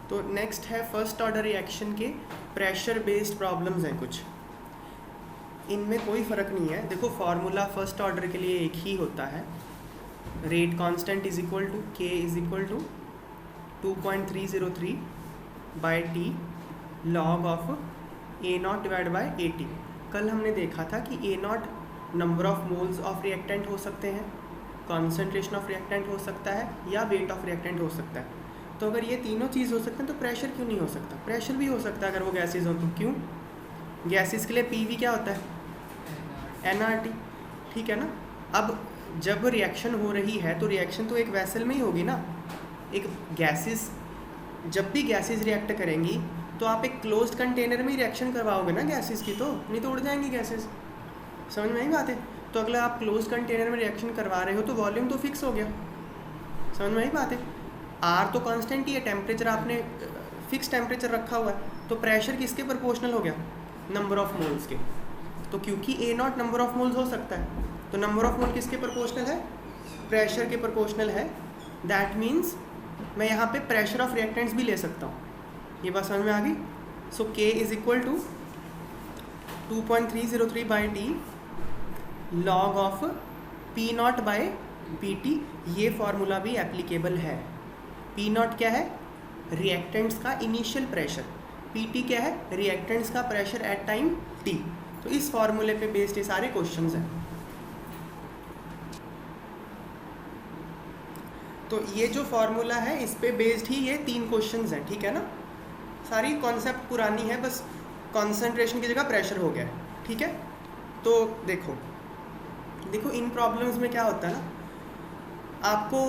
तो नेक्स्ट है first order reaction के प्रेशर बेस्ड प्रॉब्लम्स हैं कुछ। इनमें कोई फ़र्क नहीं है। देखो फार्मूला फर्स्ट ऑर्डर के लिए एक ही होता है, rate constant is equal to K is equal to 2.303 by T log of A naught divide by A T. कल हमने देखा था कि A naught number of moles of reactant हो सकते हैं, कॉन्सेंट्रेशन ऑफ रिएक्टेंट हो सकता है, या वेट ऑफ रिएक्टेंट हो सकता है। तो अगर ये तीनों चीज़ हो सकते हैं तो प्रेशर क्यों नहीं हो सकता? प्रेशर भी हो सकता है अगर वो गैसेज हो तो। क्यों? गैसेज के लिए पीवी क्या होता है? एनआरटी, ठीक है ना। अब जब रिएक्शन हो रही है तो रिएक्शन तो एक वेसल में ही होगी ना। एक गैसेस, जब भी गैसेस रिएक्ट करेंगी तो आप एक क्लोज्ड कंटेनर में ही रिएक्शन करवाओगे ना गैसेस की, तो नहीं तो उड़ जाएंगी गैसेस। समझ में आई बात है? तो अगर आप क्लोज्ड कंटेनर में रिएक्शन करवा रहे हो तो वॉल्यूम तो फिक्स हो गया। समझ में आई बात है? आर तो कांस्टेंट ही है, टेम्परेचर आपने फिक्स टेम्परेचर रखा हुआ है, तो प्रेशर किसके प्रोपोर्शनल हो गया? नंबर ऑफ मोल्स के। तो क्योंकि ए नॉट नंबर ऑफ मोल्स हो सकता है तो नंबर ऑफ मोल किसके प्रोपोर्शनल है? प्रेशर के प्रोपोर्शनल है। दैट मीन्स मैं यहाँ पे प्रेशर ऑफ रिएक्टेंट्स भी ले सकता हूँ। ये बात समझ में आ गई? So K is equal to 2.303 by T log of P not by P T. ये फॉर्मूला भी एप्लीकेबल है। पी नॉट क्या है? रिएक्टेंट्स का इनिशियल प्रेशर। पी टी क्या है? रिएक्टेंट्स का प्रेशर एट टाइम टी। तो इस फॉर्मूले पे बेस्ड ये सारे क्वेश्चंस हैं। तो ये जो फॉर्मूला है इस पे बेस्ड ही ये 3 क्वेश्चंस हैं, ठीक है ना। सारी कॉन्सेप्ट पुरानी है, बस कॉन्सेंट्रेशन की जगह प्रेशर हो गया है, ठीक है। तो देखो इन प्रॉब्लम्स में क्या होता है ना, आपको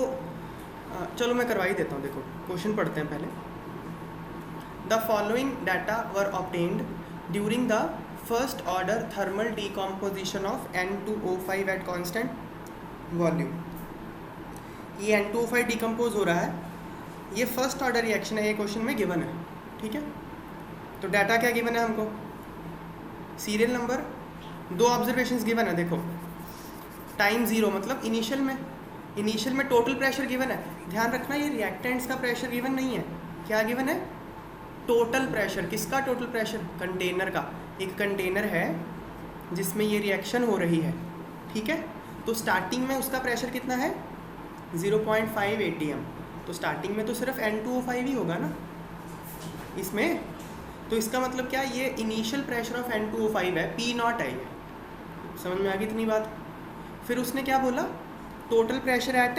चलो मैं करवा ही देता हूँ। देखो क्वेश्चन पढ़ते हैं पहले। The following data were obtained during the first order thermal decomposition of N2O5 at constant volume. ये N2O5 डिकम्पोज हो रहा है, ये फर्स्ट ऑर्डर रिएक्शन है, ये क्वेश्चन में गिवन है, ठीक है। तो डाटा क्या गिवन है हमको? सीरियल नंबर, 2 ऑब्जर्वेशंस गिवन है। देखो टाइम 0 मतलब इनिशियल में टोटल प्रेशर गिवन है। ध्यान रखना ये रिएक्टेंट्स का प्रेशर गिवन नहीं है। क्या गिवन है? Total pressure. किसका टोटल प्रेशर? कंटेनर का। एक कंटेनर है जिसमें ये रिएक्शन हो रही है, ठीक है। तो स्टार्टिंग में उसका प्रेशर कितना है? 0.5 atm। तो स्टार्टिंग में तो सिर्फ N2O5 ही होगा ना इसमें। तो इसका मतलब क्या? ये इनिशियल प्रेशर ऑफ N2O5 है, P नॉट है ये। समझ में आ गई इतनी बात? फिर उसने क्या बोला? Total pressure at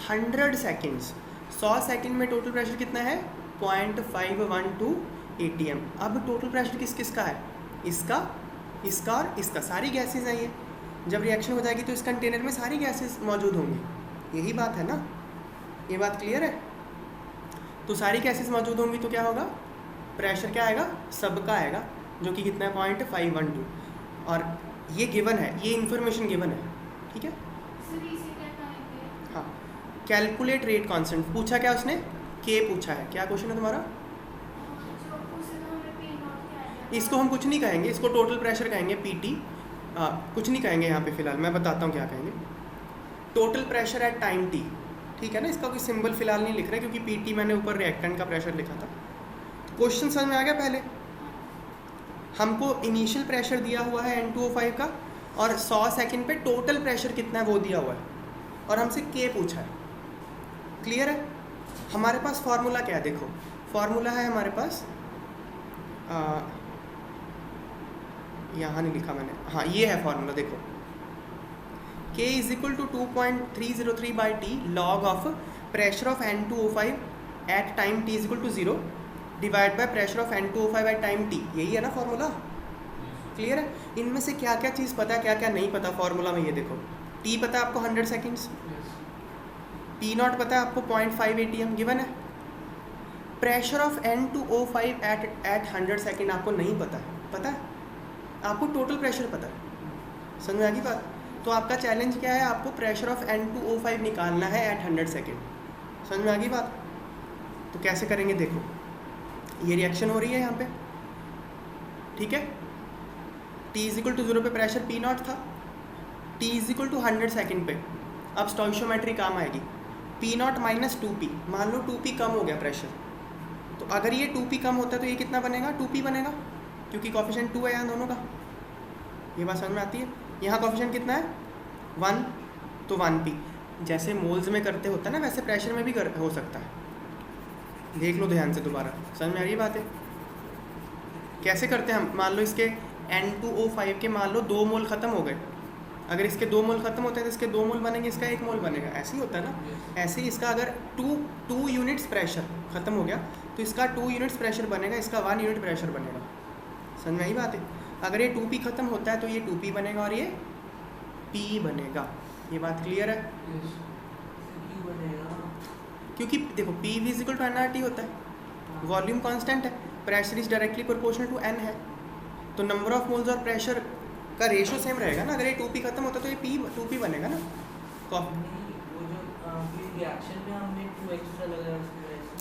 100 seconds. 100 second में टोटल प्रेशर कितना है? 0.512 atm। अब टोटल प्रेशर किस किस का है? इसका, इसका और इसका। सारी गैसेज हैं ये। जब रिएक्शन हो जाएगी तो इस कंटेनर में सारी गैसेज मौजूद होंगी। यही बात है ना? ये बात क्लियर है? तो सारी गैसेज मौजूद होंगी तो क्या होगा? प्रेशर क्या आएगा? सबका आएगा, जो कि कितना है? 0.512। और ये गिवन है, ये इन्फॉर्मेशन गिवन है, ठीक है। हाँ, कैलकुलेट रेट कांस्टेंट पूछा क्या उसने? के पूछा है। क्या क्वेश्चन है तुम्हारा? इसको हम कुछ नहीं कहेंगे, इसको टोटल प्रेशर कहेंगे, पीटी। कुछ नहीं कहेंगे यहाँ पे फिलहाल, मैं बताता हूँ क्या कहेंगे। Total pressure at time T, ठीक है ना। इसका कोई सिंबल फिलहाल नहीं लिख रहा है क्योंकि पीटी मैंने ऊपर रिएक्टेंट का प्रेशर लिखा था। क्वेश्चन समझ में आ गया? पहले हमको इनिशियल प्रेशर दिया हुआ है N2O5 का, और 100 सेकंड पे टोटल प्रेशर कितना है वो दिया हुआ है, और हमसे के पूछा है। क्लियर है? हमारे पास फार्मूला क्या है? देखो फार्मूला है हमारे पास, यहाँ नहीं लिखा मैंने, हाँ ये है फार्मूला। देखो K is equal to 2.303 by T log of pressure of N2O5 at time t is equal to 0 divide by pressure of N2O5 at time t। यही है ना फार्मूला? क्लियर है? इनमें से क्या क्या चीज़ पता है, क्या क्या नहीं पता फार्मूला में? ये देखो, t पता है आपको 100 सेकेंड्स, P नॉट पता है आपको 0.5 atm गिवन है। Pressure of N2O5 at 100 second आपको नहीं पता है। पता है आपको? टोटल प्रेशर पता है। समझ में आ गई बात? तो आपका चैलेंज क्या है? आपको प्रेशर ऑफ N2O5 निकालना है एट 100 सेकेंड। समझ में आ गई बात? तो कैसे करेंगे? देखो ये रिएक्शन हो रही है यहाँ पे, ठीक है। T इज इक्वल टू 0 पे प्रेशर P नॉट था, T is equal to 100 second पे। अब स्टोइशियोमेट्री काम आएगी। P naught minus 2P। मान लो 2P कम हो गया प्रेशर, तो अगर ये 2p कम होता है तो ये कितना बनेगा, 2p बनेगा, क्योंकि कॉफिशिएंट 2 है यहाँ दोनों का। ये बात समझ में आती है। यहाँ कॉफिशिएंट कितना है 1, तो 1p। जैसे मोल्स में करते होता है ना, वैसे प्रेशर में भी हो सकता है। देख लो ध्यान से दोबारा, समझ में आ रही बात है। कैसे करते हैं हम, मान लो इसके N2O5 के मान लो 2 मोल ख़त्म हो गए। अगर इसके 2 मोल ख़त्म होते हैं तो इसके 2 मोल बनेंगे, इसका 1 मोल बनेगा। ऐसे ही होता है ना। ऐसे ही इसका अगर 2 यूनिट्स प्रेशर ख़त्म हो गया तो इसका 2 यूनिट्स प्रेशर बनेगा, इसका 1 यूनिट प्रेशर बनेगा। समझ में आई बात है। अगर ये 2p ख़त्म होता है तो ये 2p बनेगा और ये p बनेगा। ये बात क्लियर है। क्योंकि देखो p v equal to nRT होता है, वॉल्यूम कांस्टेंट है, pressure is directly proportional to n है, तो नंबर ऑफ मोल्स और प्रेशर का रेशो सेम रहेगा ना। अगर ये 2p खत्म होता है तो ये 2p बनेगा ना।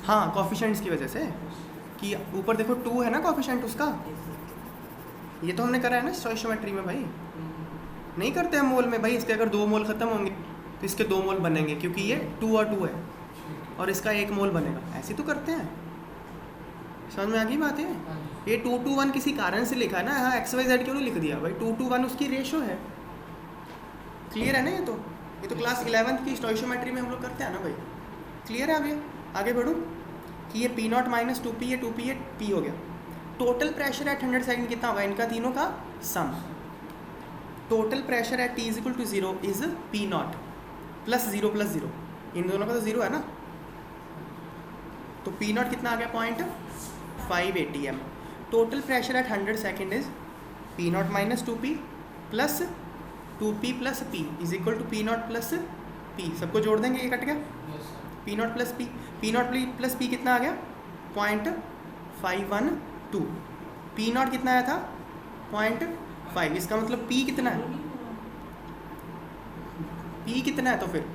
हाँ, कॉफिशिएंट्स की वजह से, कि ऊपर देखो 2 है ना कॉफिशिएंट उसका। ये तो हमने करा है ना स्टोइशियोमेट्री में भाई। नहीं करते हम मोल में भाई, इसके अगर 2 मोल ख़त्म होंगे तो इसके 2 मोल बनेंगे, क्योंकि ये 2 और 2 है, और इसका 1 मोल बनेगा। ऐसे तो करते हैं। समझ में आ गई बात है। ये 2:1 किसी कारण से लिखा है ना, हाँ XYZ क्यों नहीं लिख दिया भाई, 2:1 उसकी रेशो है। क्लियर है ना। ये तो क्लास 11th की स्टोइशियोमेट्री में हम लोग करते हैं ना भाई। क्लियर है। अभी आगे बढ़ूँ कि ये P0 माइनस 2p, ये 2p ये p हो गया। टोटल प्रेशर एट 100 सेकेंड कितना होगा, इनका तीनों का sum. Total pressure at t is equal to 0 is P0 plus 0 plus 0, इन दोनों का तो 0 है ना। तो P0 कितना आ गया 0.5 atm। Total pressure at 100 second is P0 minus 2p plus 2p plus p is equal to P0 plus p। सबको जोड़ देंगे, ये कट गया। P0 plus p, P0 plus p कितना आ गया 0.512। P0 कितना आया था 0.5, इसका मतलब p कितना है, p कितना है तो फिर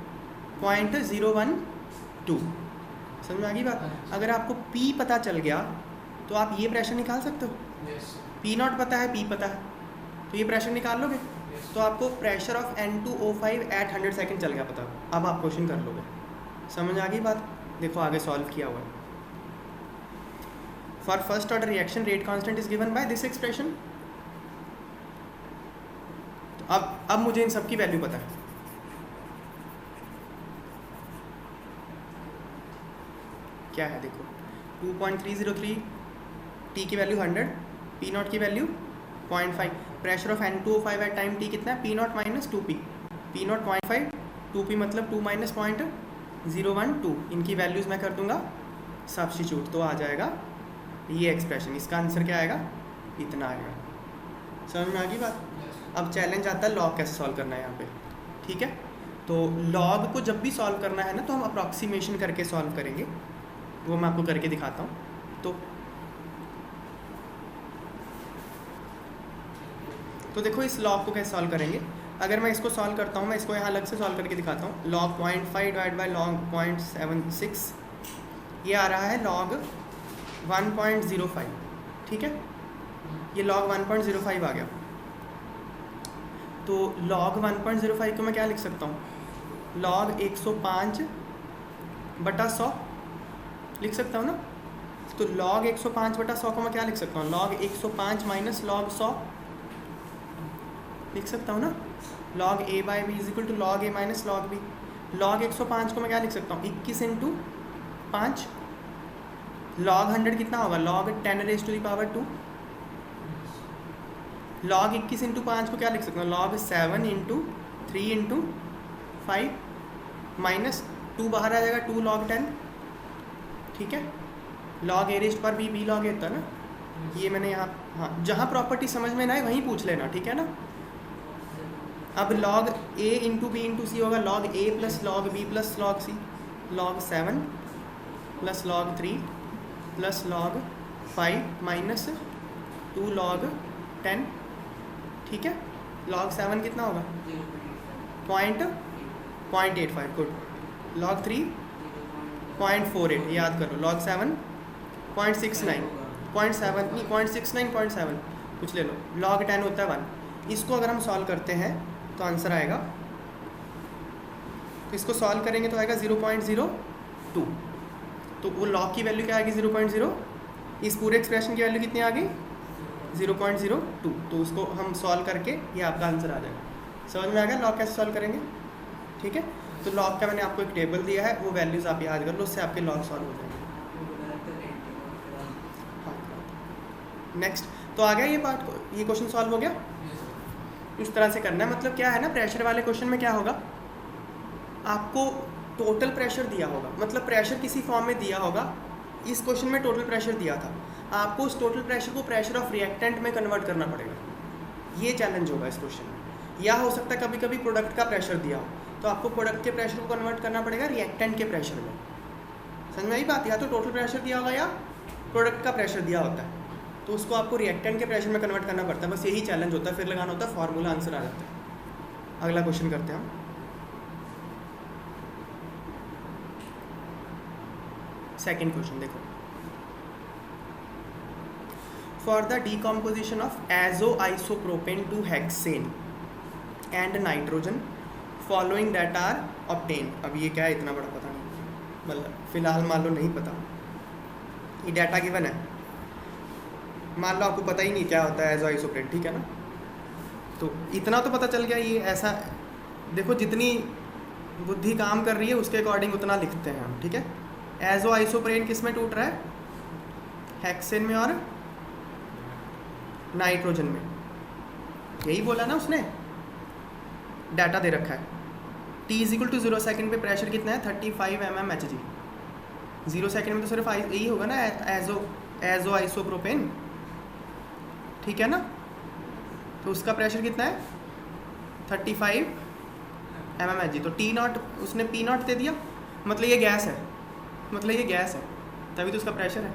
0.012। समझ में आ गई बात। अगर आपको p पता चल गया तो आप ये प्रेशर निकाल सकते हो। P0 पता है, p पता है, तो ये प्रेशर निकाल लोगे। तो आपको pressure of N2O5 at 100 second चल गया पता। अब आप क्वेश्चन कर लोगे। समझ आ गई बात। देखो आगे सॉल्व किया हुआ है। For first order reaction rate constant is given by this expression. तो अब मुझे इन सब की वैल्यू पता है। क्या है देखो, 2.303, t की वैल्यू 100, P0 की value 0.5। Pressure of N2O5 at time t कितना है P0 minus 2p, P0 0.5, 2p मतलब 2 माइनस 0.012। इनकी वैल्यूज़ मैं कर दूंगा सब्स्टिट्यूट, तो आ जाएगा ये एक्सप्रेशन। इसका आंसर क्या आएगा, इतना आएगा। समझ में आ गई बात। अब चैलेंज आता है लॉग कैसे सॉल्व करना है यहाँ पे। ठीक है, तो लॉग को जब भी सॉल्व करना है ना तो हम अप्रॉक्सीमेशन करके सॉल्व करेंगे, वो मैं आपको करके दिखाता हूँ। तो देखो इस लॉग को कैसे सॉल्व करेंगे। अगर मैं इसको सॉल्व करता हूँ, मैं इसको यहाँ अलग से सॉल्व करके दिखाता हूँ। लॉग 0.5 डिवाइड बाई लॉग 0.76, ये आ रहा है लॉग 1.05। ठीक है, ये लॉग 1.05 आ गया। तो लॉग 1.05 को मैं क्या लिख सकता हूँ, लॉग 105/100 लिख सकता हूँ ना। तो लॉग 105/100 को मैं क्या लिख सकता हूँ, लॉग 105 माइनस लॉग 100 लिख सकता हूँ ना। Log a by B is equal to log a minus log B. Log 105 को मैं क्या लिख सकता हूँ, 21 × 5। लॉग 100 कितना होगा, लॉग 10⁻²। लॉग 21 × 5 को क्या लिख सकता हूँ, लॉग 7 × 3 × 5 माइनस 2 बाहर आ जाएगा 2 लॉग 10। ठीक है, log a⁻b b log a होता है ना। ये मैंने यहाँ, हाँ जहाँ प्रॉपर्टी समझ में ना आए वहीं पूछ लेना। ठीक है ना। अब log a × b × c होगा log a plus log b plus log c, log 7 plus log 3 plus log 5 minus 2 log 10। ठीक है, log 7 कितना होगा 0.85। गुड। log 3 0.48, याद करो। log 7 0.69, 0.69, कुछ ले लो। log 10 होता है 1। इसको अगर हम सॉल्व करते हैं तो आंसर आएगा, तो इसको सॉल्व करेंगे तो आएगा 0.02। तो वो लॉग की वैल्यू क्या आएगी 0.02। इस पूरे एक्सप्रेशन की वैल्यू कितनी आ गई 0.02, तो उसको हम सॉल्व करके ये आपका आंसर आ जाएगा। समझ में आ गया लॉग कैसे सॉल्व करेंगे? ठीक है, तो लॉग का मैंने आपको एक टेबल दिया है, वो वैल्यूज़ आप याद कर लो, उससे आपके लॉग सॉल्व हो जाएंगे। हाँ नेक्स्ट, तो आ गया ये पार्ट, ये क्वेश्चन सॉल्व हो गया। इस तरह से करना है, मतलब क्या है ना, प्रेशर वाले क्वेश्चन में क्या होगा, आपको टोटल प्रेशर दिया होगा, मतलब प्रेशर किसी फॉर्म में दिया होगा। इस क्वेश्चन में टोटल प्रेशर दिया था, आपको उस टोटल प्रेशर को प्रेशर ऑफ रिएक्टेंट में कन्वर्ट करना पड़ेगा। ये चैलेंज होगा इस क्वेश्चन में। या हो सकता है कभी कभी प्रोडक्ट का प्रेशर दिया हो, तो आपको प्रोडक्ट के प्रेशर को कन्वर्ट करना पड़ेगा रिएक्टेंट के प्रेशर में। समझ में आई बात? या तो टोटल प्रेशर दिया होगा या प्रोडक्ट का प्रेशर दिया होता है, तो उसको आपको रिएक्टेंट के प्रेशर में कन्वर्ट करना पड़ता है। बस यही चैलेंज होता है, फिर लगाना होता है फार्मूला, आंसर आ जाता है। अगला क्वेश्चन करते हैं हम। सेकेंड क्वेश्चन देखो, for the decomposition of azoisopropane to hexane and nitrogen following data are obtain. अब ये क्या है, इतना बड़ा पता नहीं, मतलब फिलहाल मान लो नहीं पता, ये डाटा गिवन है, मान लो आपको पता ही नहीं क्या होता है एजोआइसोप्रोपेन, ठीक है ना, तो इतना तो पता चल गया। ये ऐसा देखो, जितनी बुद्धि काम कर रही है उसके अकॉर्डिंग उतना लिखते हैं हम, ठीक है। एजोआइसोप्रोपेन किस में टूट रहा है, हेक्सेन में और नाइट्रोजन में, यही बोला ना उसने, डाटा दे रखा है। T = 0 सेकेंड पे प्रेशर कितना है 35 mmHg। 0 सेकेंड में तो सिर्फ यही होगा ना एजोआइसोप्रोपेन, ठीक है ना, तो उसका प्रेशर कितना है 35 mmHg। तो T0 उसने P0 दे दिया, मतलब ये गैस है, मतलब ये गैस है, तभी तो उसका प्रेशर है।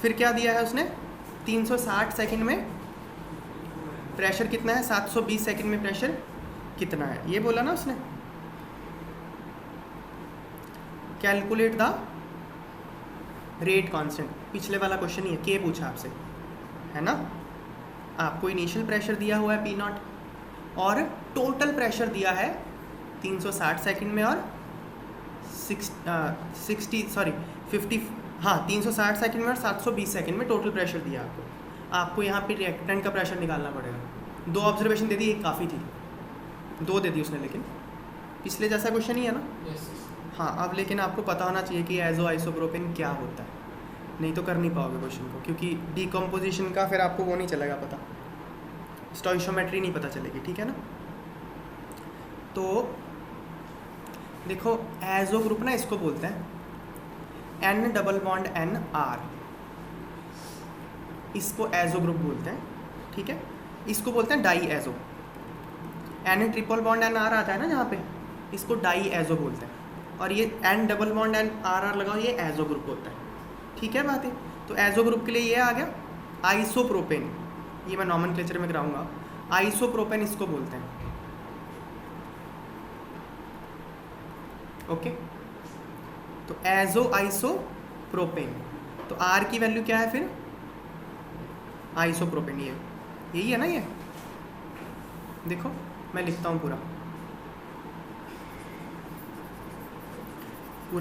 फिर क्या दिया है उसने, 360 सेकंड में प्रेशर कितना है, 720 सेकंड में प्रेशर कितना है, ये बोला ना उसने। कैलकुलेट द रेट कांस्टेंट, पिछले वाला क्वेश्चन ही है, के पूछा आपसे, है ना। आपको इनिशियल प्रेशर दिया हुआ है P0 और टोटल प्रेशर दिया है 360 सेकंड में और 50, हाँ 360 सेकंड में और 720 सेकंड में टोटल प्रेशर दिया आपको यहाँ पे रिएक्टेंट का प्रेशर निकालना पड़ेगा। 2 ऑब्जर्वेशन दे दी, एक काफ़ी थी, 2 दे दी उसने, लेकिन पिछले जैसा क्वेश्चन ही है ना। हाँ, अब लेकिन आपको पता होना चाहिए कि एजोआइसोप्रोपेन क्या होता है, नहीं तो कर नहीं पाओगे क्वेश्चन को, क्योंकि डीकम्पोजिशन का फिर आपको वो नहीं चलेगा पता, स्टोइशियोमेट्री नहीं पता चलेगी, ठीक है ना। तो देखो एजो ग्रुप ना इसको बोलते हैं N+N+R, इसको एजो ग्रुप बोलते हैं, ठीक है। इसको बोलते हैं डाई एजो। N+N+R आता है ना जहाँ पे, इसको डाई एजो बोलते हैं, और ये N+N+R लगाओ, ये एजो ग्रुप होता है, ठीक है बात है। तो एजो ग्रुप के लिए ये आ गया आइसोप्रोपेन, ये मैं नॉमेनक्लेचर में कराऊंगा, आइसोप्रोपेन इसको बोलते हैं, ओके। तो एजो आइसोप्रोपेन, तो R की वैल्यू क्या है फिर, आइसोप्रोपेन, ये यही है ना, ये देखो मैं लिखता हूँ पूरा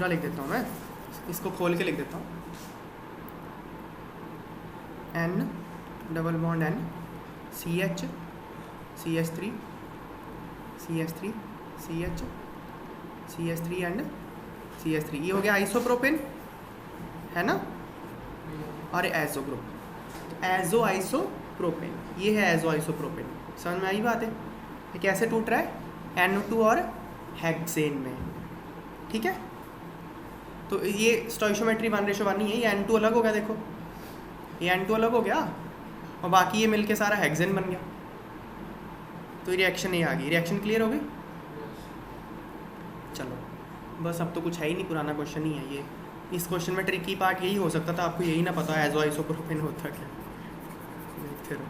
लिख देता हूँ मैं, इसको खोल के लिख देता हूँ, N+N CH CH3 CH3 CH CH3 and CH3, ये हो गया आइसोप्रोपेन, है ना। और एजो ग्रुप, तो एजो आइसोप्रोपेन, ये है एजो आइसोप्रोपेन। समझ में आई बात है, ये कैसे टूट रहा है N2 और हेक्सेन में, ठीक है। तो ये स्टोइशियोमेट्री 1:1 नहीं है, ये N2 अलग हो गया, देखो ये N2 अलग हो गया और बाकी ये मिलके सारा हेक्सेन बन गया, तो रिएक्शन ये आ गई। रिएक्शन क्लियर हो गई, चलो बस, अब तो कुछ है ही नहीं, पुराना क्वेश्चन ही है ये। इस क्वेश्चन में ट्रिकी पार्ट यही हो सकता था, आपको यही ना पता है एजोआइसोप्रोपेन होता क्या, देखते रहो।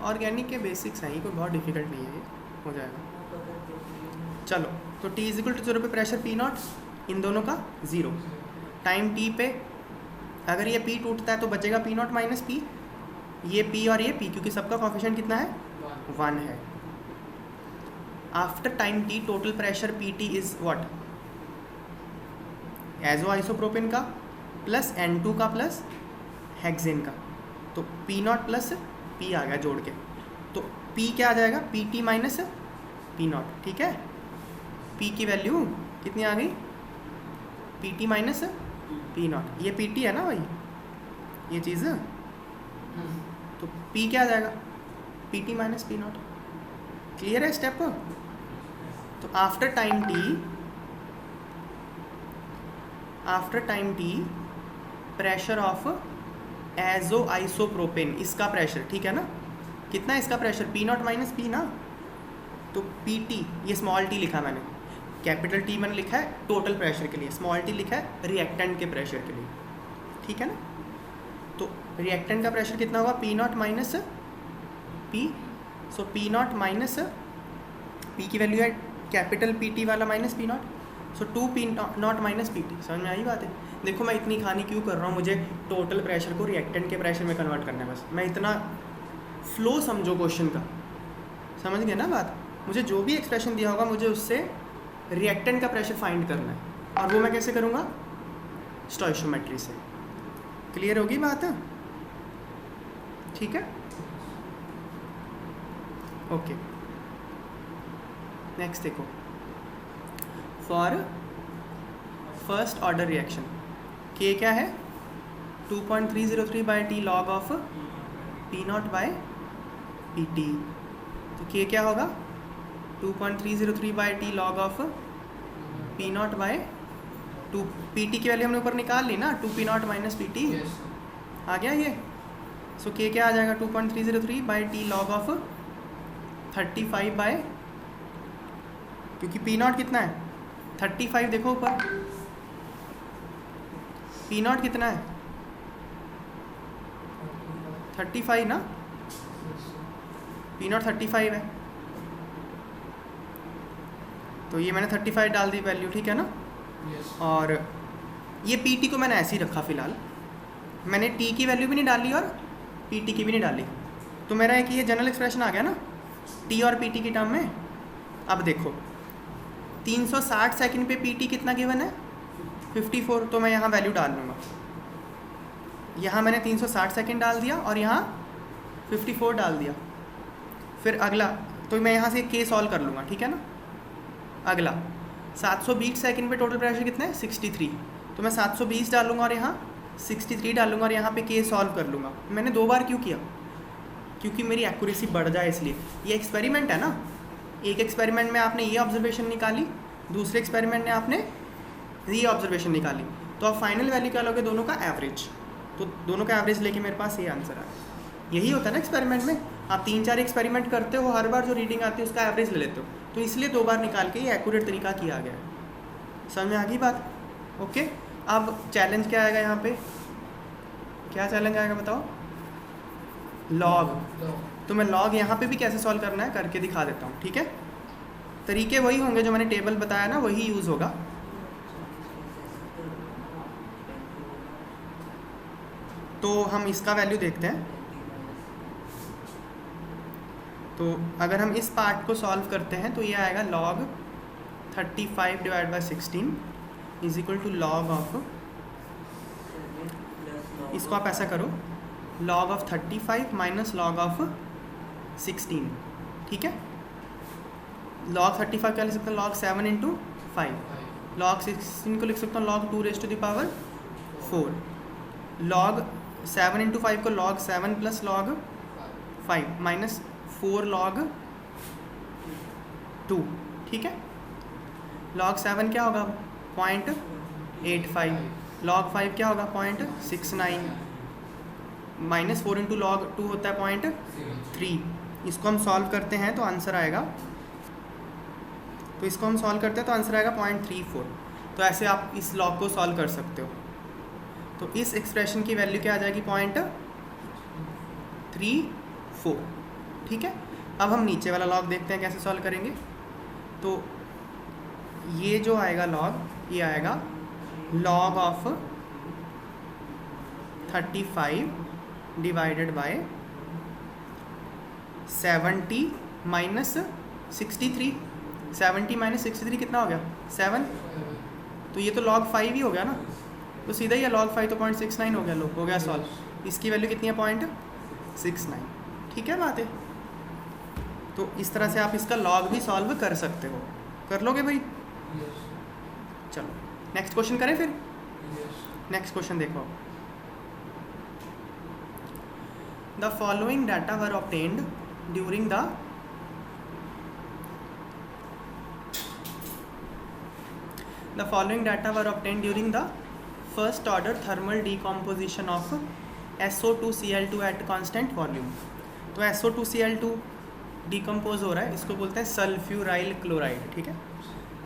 ऑर्गेनिक के बेसिक्स हैं, ये कोई बहुत डिफिकल्ट नहीं है, ये हो जाएगा। चलो, तो T = 0 पे प्रेशर P0, इन दोनों का 0, टाइम T पे अगर ये P टूटता है तो बचेगा P0 - P, ये P और ये P, क्योंकि सबका कोफिशिएंट कितना है 1 है। After time T total pressure P T is what, azo isopropene का प्लस N2 का प्लस हेक्सेन का, तो पी नॉट प्लस पी आ गया जोड़ के, तो पी क्या आ जाएगा, P T minus P not, ठीक है। पी की वैल्यू कितनी आ गई, P T minus P not, ये पी टी है ना भाई ये चीज़, तो पी क्या आ जाएगा, P T minus P not. Clear है स्टेप। तो after time T pressure of azo isopropene, इसका प्रेशर, ठीक है ना, कितना है इसका pressure, P not minus P ना, तो पी टी, ये स्मॉल टी लिखा मैंने, कैपिटल टी मैंने लिखा है टोटल प्रेशर के लिए, स्मॉल टी लिखा है रिएक्टेंट के प्रेशर के लिए, ठीक है ना। तो रिएक्टेंट का प्रेशर कितना होगा, P not minus P, so P not minus P की वैल्यू है कैपिटल पी टी वाला minus P not, so 2 P not minus P T. समझ में आई बात है। देखो मैं इतनी कहानी क्यों कर रहा हूँ, मुझे टोटल प्रेशर को रिएक्टेंट के प्रेशर में कन्वर्ट करना है, बस मैं इतना फ्लो समझो क्वेश्चन का, समझ गए ना बात। मुझे जो भी एक्सप्रेशन दिया होगा मुझे उससे रिएक्टेंट का प्रेशर फाइंड करना है, और वो मैं कैसे करूँगा, स्टोइशियोमेट्री से। क्लियर होगी बात, ठीक है, ओके। नेक्स्ट देखो, for first order reaction k क्या है, 2.303 by T log of P not by P T, तो के क्या होगा 2.303 by T log of P not by 2, P T की वैल्यू हमने ऊपर निकाल ली ना, 2 P not minus P T आ गया ये, सो के क्या आ जाएगा 2.303 by T log of 35 by, क्योंकि पी नॉट कितना है 35, देखो ऊपर पी नॉट कितना है 35 ना, पी नॉट 35 है, तो ये मैंने 35 डाल दी वैल्यू, ठीक है ना। और ये पी टी को मैंने ऐसे ही रखा फ़िलहाल, मैंने टी की वैल्यू भी नहीं डाली और पी टी की भी नहीं डाली, तो मेरा एक ये जनरल एक्सप्रेशन आ गया ना टी और पी टी की टर्म में। अब देखो 360 सेकंड पे पी टी कितना गिवन है 54, तो मैं यहाँ वैल्यू डाल लूँगा, यहाँ मैंने 360 सेकंड डाल दिया और यहाँ 54 डाल दिया। फिर अगला, तो मैं यहाँ से के सॉल्व कर लूँगा, ठीक है ना। अगला 720 सेकंड पे टोटल प्रेशर कितना है 63, तो मैं 720 डालूंगा और यहाँ 63 डालूंगा और यहाँ पे के सॉल्व कर लूँगा। मैंने 2 बार क्यों किया, क्योंकि मेरी एक्यूरेसी बढ़ जाए इसलिए। ये एक्सपेरिमेंट है ना, एक एक्सपेरिमेंट में आपने ये ऑब्जर्वेशन निकाली, दूसरे एक्सपेरिमेंट में आपने ये ऑब्जर्वेशन निकाली, तो आप फाइनल वैल्यू क्या लोगे, दोनों का एवरेज, तो दोनों का एवरेज लेके मेरे पास ये आंसर आया। यही होता है ना एक्सपेरिमेंट में, आप 3-4 एक्सपेरिमेंट करते हो, हर बार जो रीडिंग आती है उसका एवरेज ले लेते हो, तो इसलिए 2 बार निकाल के ये एक्यूरेट तरीका किया गया है। समझ में आ गई बात, ओके। अब चैलेंज क्या आएगा यहाँ पे, क्या चैलेंज आएगा बताओ, लॉग, तो मैं लॉग यहाँ पे भी कैसे सॉल्व करना है करके दिखा देता हूँ, ठीक है। तरीके वही होंगे जो मैंने टेबल बताया ना, वही यूज़ होगा। तो हम इसका वैल्यू देखते हैं, तो अगर हम इस पार्ट को सॉल्व करते हैं तो ये आएगा log 35 divide by 16 is equal to log of, इसको आप ऐसा करो log of 35 minus log of 16, ठीक है। log 35 क्या लिख सकता हूँ, log 7 इंटू 5, log 16 को लिख सकता हूँ log 2 raise to the power 4, log 7 into 5 को log 7 plus log 5 minus 4 log 2, ठीक है। log 7 क्या होगा 0.85, log 5 क्या होगा 0.69, माइनस 4 इंटू log 2 होता है 0.3। इसको हम सॉल्व करते हैं तो आंसर आएगा, तो इसको हम सॉल्व करते हैं तो आंसर आएगा 0.34। तो ऐसे आप इस लॉग को सॉल्व कर सकते हो। तो इस एक्सप्रेशन की वैल्यू क्या आ जाएगी 0.34, ठीक है। अब हम नीचे वाला लॉग देखते हैं कैसे सॉल्व करेंगे। तो ये जो आएगा लॉग, ये आएगा log of 35 divided by 70 minus 63, 70 minus 63 कितना हो गया 7, तो ये तो log 5 ही हो गया ना, तो सीधा ही है log 5 तो 0.69 हो गया, लो हो गया सॉल्व। इसकी वैल्यू कितनी है 0.69, ठीक है बात है। तो इस तरह से आप इसका log भी सॉल्व कर सकते हो, कर लोगे भाई? चलो नेक्स्ट क्वेश्चन करें फिर। नेक्स्ट क्वेश्चन देखो, the following data were obtained during the following data were obtained during the first order thermal decomposition of SO2Cl2 at constant volume। तो SO2Cl2 डिकम्पोज हो रहा है, इसको बोलते हैं सल्फ्यूराइल क्लोराइड, ठीक है,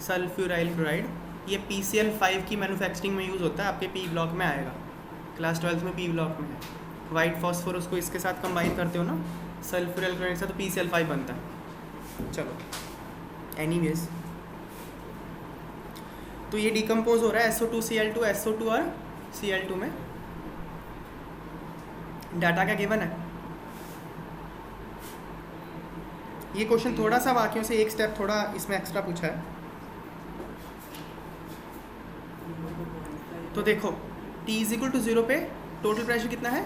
सल्फ्यूराइल क्लोराइड। ये PCl5 की मैन्युफैक्चरिंग में यूज़ होता है, आपके पी ब्लॉक में आएगा, क्लास 12 में पी ब्लॉक में है। वाइट फॉस्फोरस को इसके साथ कंबाइन करते हो ना सल्फ्यूराइल क्लोराइड से, तो PCl5 बनता है। चलो एनीवेज, तो ये डिकम्पोज हो रहा है SO2Cl2, SO2 और Cl2 में। डाटा क्या गिवन है? ये क्वेश्चन थोड़ा सा वाक्यों से एक स्टेप थोड़ा इसमें एक्स्ट्रा पूछा है। तो देखो T = 0 पे टोटल प्रेशर कितना है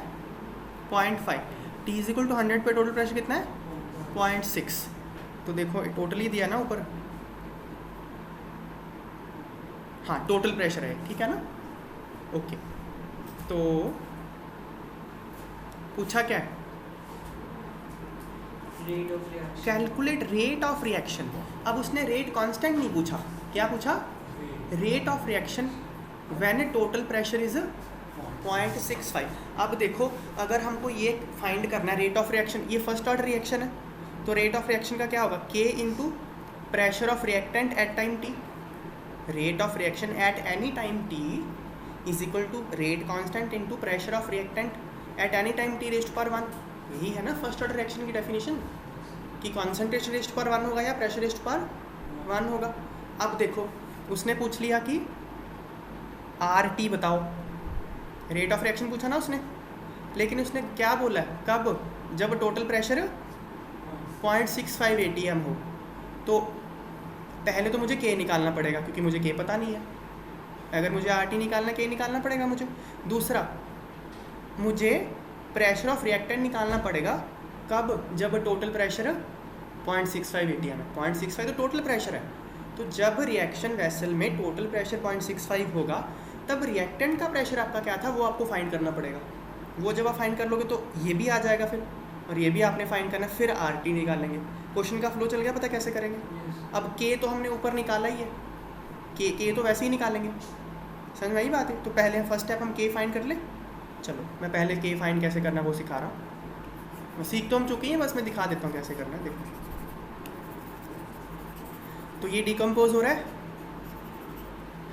0.5, T = 100 पे टोटल प्रेशर कितना है 0.6। तो देखो टोटल ही दिया ना ऊपर, हाँ टोटल प्रेशर है, ठीक है ना, ओके। तो पूछा क्या है, कैलकुलेट रेट ऑफ रिएक्शन। अब उसने रेट कांस्टेंट नहीं पूछा, क्या पूछा? Rate of reaction when total pressure is 0.65। अब देखो अगर हमको ये फाइंड करना है रेट ऑफ रिएक्शन, ये फर्स्ट ऑर्डर रिएक्शन है, तो रेट ऑफ रिएक्शन का क्या होगा K into pressure of reactant at time T। Rate of reaction at any time T is equal to rate constant into pressure of reactant at any time T raised power 1। यही है ना first order reaction की definition, कि concentration raised power 1 होगा या pressure raised power 1 होगा। अब देखो उसने पूछ लिया कि RT बताओ, रेट ऑफ रिएक्शन पूछा ना उसने, लेकिन उसने क्या बोला है कब? जब टोटल प्रेशर 0.65 ATM हो। तो पहले तो मुझे K निकालना पड़ेगा, क्योंकि मुझे K पता नहीं है। अगर मुझे RT निकालना, K निकालना पड़ेगा मुझे। दूसरा, मुझे प्रेशर ऑफ रिएक्टेंट निकालना पड़ेगा कब? जब टोटल प्रेशर 0.65 ATM है। 0.65 तो टोटल प्रेशर है, तो जब रिएक्शन वेसल में टोटल प्रेशर 0.65 होगा तब रिएक्टेंट का प्रेशर आपका क्या था वो आपको फाइंड करना पड़ेगा। वो जब आप फाइंड कर लोगे तो ये भी आ जाएगा फिर, और ये भी आपने फाइंड करना, फिर RT निकालेंगे। क्वेश्चन का फ्लो चल गया, पता कैसे करेंगे? अब K तो हमने ऊपर निकाला ही है, K तो वैसे ही निकालेंगे, समझ में आई बात है। तो पहले फर्स्ट स्टेप हम K फाइंड कर ले। चलो मैं पहले K फाइंड कैसे करना वो सिखा रहा हूँ, सीख तो हम चुके हैं, बस मैं दिखा देता हूँ कैसे करना है। देखो तो ये डिकम्पोज हो रहा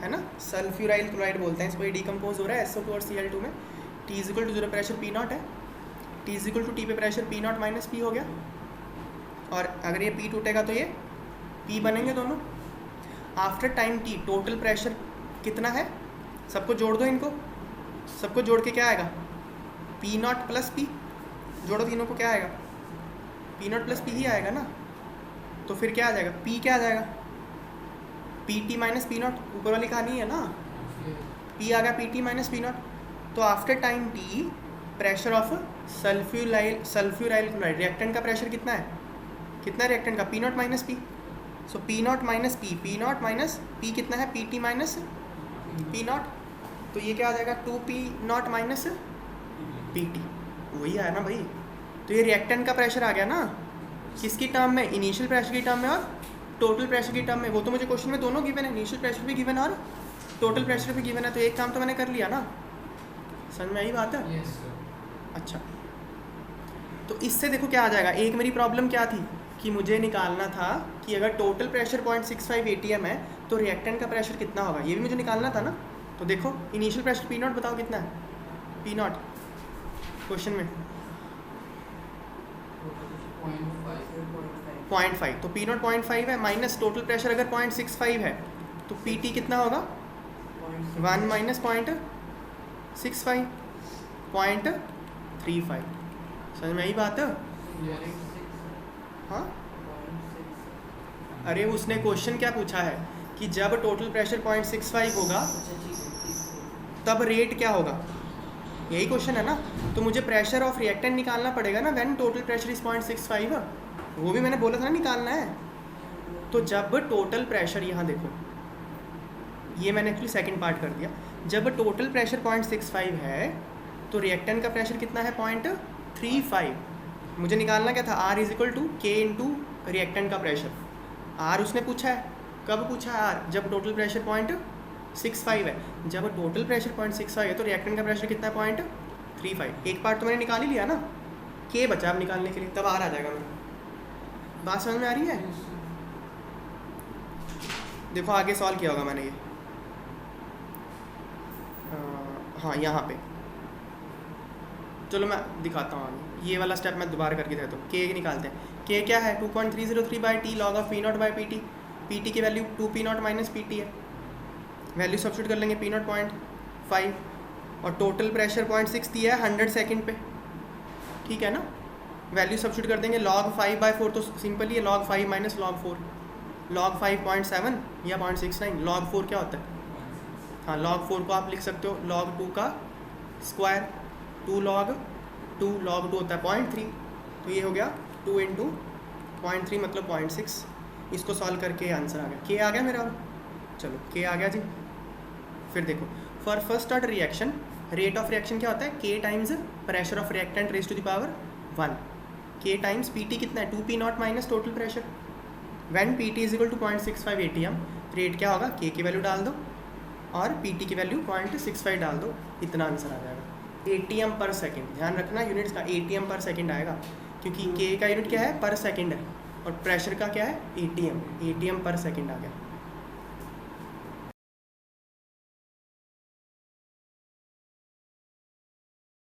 है ना, सल्फ्यूराइल क्लोराइड बोलते हैं इसको। ये डिकम्पोज हो रहा है SO2 और Cl2 में। T = 0 प्रेशर P0 है, T = T पे प्रेशर P0 माइनस P हो गया, और अगर ये P टूटेगा तो ये P बनेंगे दोनों। After time T total pressure कितना है? सबको जोड़ दो, इनको सबको जोड़ के क्या आएगा? P0 plus P। जोड़ो तीनों को, क्या आएगा? P0 प्लस P ही आएगा ना। तो फिर क्या आ जाएगा? P क्या आ जाएगा? PT माइनस P0, ऊपर वाली कहानी है ना, P आ गया PT माइनस P0। तो after time T pressure of sulphuryl chloride, reactant का प्रेशर कितना है? कितना रिएक्टेंट का? P0 minus P। सो P0 minus P, P0 minus P कितना है? PT minus P0। तो ये क्या आ जाएगा? 2P0 माइनस PT, वही आया ना भाई। तो ये रिएक्टेंट का प्रेशर आ गया ना, किसकी टर्म में? इनिशियल प्रेशर की टर्म में और टोटल प्रेशर की टर्म में। वो तो मुझे क्वेश्चन में दोनों गिवन है, इनिशियल प्रेशर भी गिवन है और टोटल प्रेशर भी गिवन है, तो एक काम तो मैंने कर लिया ना, समझ में आई बात है? Yes, sir. अच्छा, तो इससे देखो क्या आ जाएगा। एक मेरी प्रॉब्लम क्या थी कि मुझे निकालना था कि अगर टोटल प्रेशर 0.65 ATM है तो रिएक्टेंट का प्रेशर कितना होगा, ये भी मुझे निकालना था ना। तो देखो इनिशियल प्रेशर P0 बताओ कितना है? P0 क्वेश्चन में 0.5, तो P0 0.5 है, माइनस टोटल प्रेशर अगर 0.65 है तो PT कितना होगा? 1 माइनस 0.65, 0.35। समझ में आई बात है? हाँ अरे उसने क्वेश्चन क्या पूछा है कि जब टोटल प्रेशर 0.65 होगा तब रेट क्या होगा, यही क्वेश्चन है ना। तो मुझे प्रेशर ऑफ रिएक्टेंट निकालना पड़ेगा ना, व्हेन टोटल प्रेशर इज 0.65, वो भी मैंने बोला था ना निकालना है। तो जब टोटल प्रेशर, यहाँ देखो ये मैंने एक्चुअली सेकंड पार्ट कर दिया, जब टोटल प्रेशर 0.65 है तो रिएक्टेंट का प्रेशर कितना है 0.35। मुझे निकालना क्या था, R इज इक्वल टू के इंटू रिएक्टेंट का प्रेशर। R उसने पूछा है, कब पूछा है R, जब टोटल प्रेशर 0.65 है। जब टोटल प्रेशर 0.65 है तो रिएक्टेंट का प्रेशर कितना है 0.35। एक पार्ट तो मैंने निकाल ही लिया ना, के बचा अब निकालने के लिए, तब R आ जाएगा मेरा। बात समझ में आ रही है? देखो आगे सॉल्व किया होगा मैंने ये, हाँ यहाँ पे, चलो मैं दिखाता हूँ आगे। ये वाला स्टेप मैं दोबारा करके देता हूँ। के निकालते हैं, के क्या है 2.303 by T log of P not by P T. P T की value 2p0 minus P T है, वैल्यू सब्स्टिट्यूट कर लेंगे p0 0.5 और टोटल प्रेशर 0.6 दिया है 100 सेकेंड पे, ठीक है ना। वैल्यू सब्स्टिट्यूट कर देंगे, log 5/4 तो सिंपल ही है, log 5 माइनस log 4, log 5 0.7 या 0.69, log 4 क्या होता है, हाँ log 4 को आप लिख सकते हो log 2 का स्क्वायर, 2 log 2 होता है 0.3, तो ये हो गया 2 इंटू 0.3 मतलब 0.6। इसको सॉल्व करके आंसर आ गया, के आ गया मेरा। चलो के आ गया जी। फिर देखो, for first order reaction rate of reaction क्या होता है, K times pressure of reactant raise to the power 1, K times P T कितना है 2p0 minus total pressure, when P T is equal to 0.65 ATM, rate क्या होगा, के की value डाल दो और पी टी की वैल्यू 0.65 डाल दो, इतना आंसर आ जाएगा। ATM पर सेकेंड, ध्यान रखना यूनिट्स का, ATM पर सेकेंड आएगा क्योंकि के का यूनिट क्या है पर सेकेंड है और प्रेशर का क्या है ATM, ATM पर सेकेंड आ गया।